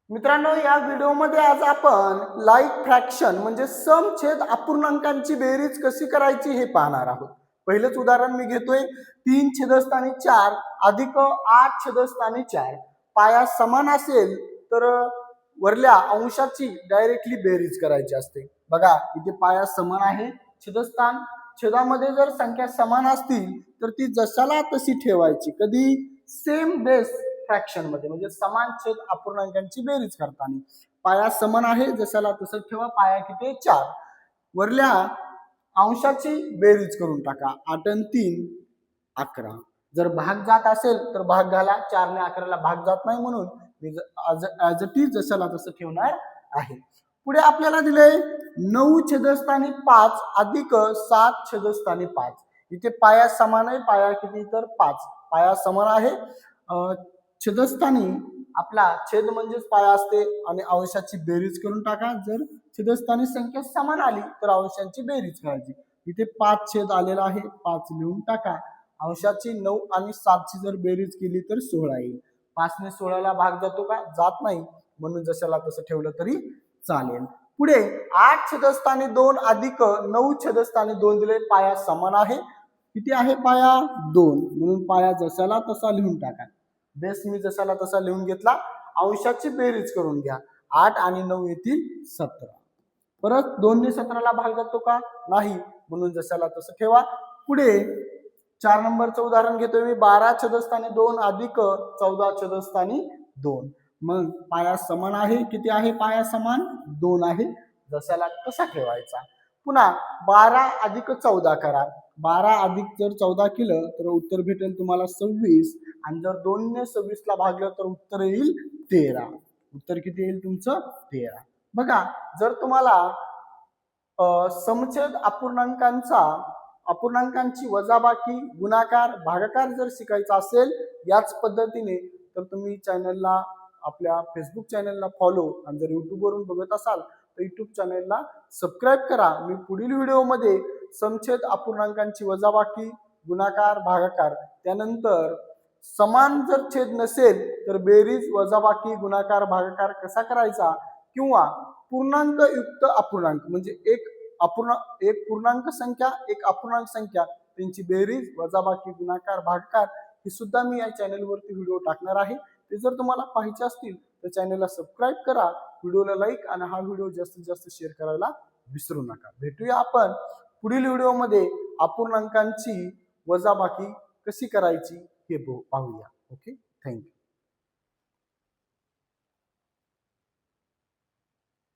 मित्रांनो, या व्हिडिओमध्ये आज आपण लाईक फ्रॅक्शन म्हणजे समछेद अपूर्णांकांची बेरीज कशी करायची हे पाहणार आहोत. पहिलेच उदाहरण मी घेतोय 3 छेदस्थानी 4 अधिक 8 छेदस्थानी 4. पाया समान असेल तर वरल्या अंशाची डायरेक्टली बेरीज करायची असते. बघा इथे पाया समान आहे, छेदस्थान छेदामध्ये जर संख्या समान असतील तर ती जशाला तशी ठेवायची. कधी सेम बेस फ्रॅक्शन मध्ये म्हणजे समान छेद अपूर्णांकांची बेरीज करताना पाया समान आहे जशाला तसं ठेवा. पाया किती 4, वरल्या अंशाची बेरीज करून टाका. 8 आणि 3 11. जर भाग जात असेल तर भाग घाला. 4 ने 11 ला भाग जात नाही म्हणून मी ॲज इट इज जशाला तसं ठेवणार आहे. पुढे आपल्याला दिले 9 छेदस्थानी 5 अधिक 7 छेदस्थानी 5. इथे पाया समान आहे. पाया किती तर 5. पाया समान आहे. छेदस्थानी आपला छेद म्हणजेच पाया असते आणि अंशाची बेरीज करून टाका. जर छेदस्थानी संख्या समान आली तर अंशांची बेरीज करायची. इथे 5 छेद आलेला आहे, 5 लिहून टाका. अंशाची 9 आणि 7 ची जर बेरीज केली तर 16 येईल. 5 ने 16 ला भाग जातो का? जात नाही, म्हणून जशाला तसं ठेवलं तरी चालेल. पुढे 8 छेदस्थानी 2 अधिक 9 छेदस्थानी 2 दिले. पाया समान आहे. किती आहे पाया? 2, म्हणून पाया जशाला तसा लिहून टाका. बेस मी जशाला तसा लिहून घेतला. अंशाची बेरीज करून घ्या. 8 आणि 9 येतील 17. परत 2 ने 17 ला भाग जातो का? नाही, म्हणून जशाला तसं ठेवा. पुढे 4 नंबरचं उदाहरण घेतोय मी. 12 छेदस्थानी 2 अधिक 14 छेदस्थानी 2. मग पाया समान आहे. किती आहे पाया समान? 2 आहे. जशाला तसा ठेवायचा. पुन्हा 12 अधिक 14 करा. 12 अधिक जर 14 केलं तर उत्तर भेटेल तुम्हाला 26. आणि जर 2 ने 26 ला भागलं तर उत्तर येईल 13. उत्तर किती येईल तुमचं? 13. बघा, जर तुम्हाला समछेद अपूर्णांकांची वजाबाकी, गुणाकार, भागाकार जर शिकायचा असेल याच पद्धतीने तर तुम्ही चॅनलला, आपल्या फेसबुक चॅनलला फॉलो, आणि जर युट्यूब वरून बघत असाल तर युट्यूब चॅनलला सबस्क्राईब करा. मी पुढील व्हिडिओमध्ये समछेद अपूर्णांकांची वजाबाकी, गुणाकार, भागाकार, त्यानंतर समान जर छेद नसेल तर बेरीज, वजाबाकी, गुणाकार, भागाकार कसा करायचा, किंवा पूर्णांक युक्त अपूर्णांक म्हणजे एक पूर्णांक संख्या, एक अपूर्णांक संख्या, त्यांची बेरीज, वजाबाकी, गुणाकार, भागाकार हे सुद्धा मी या चॅनलवरती व्हिडिओ टाकणार आहे. ते जर तुम्हाला पाहायचे असतील तर चॅनलला सबस्क्राईब करा, व्हिडिओला लाईक आणि हा व्हिडिओ जास्तीत जास्त शेअर करायला विसरू नका. भेटूया आपण पुढील व्हिडिओमध्ये अपूर्णांकांची वजाबाकी कशी करायची हे पाहूया. Okay, thank you.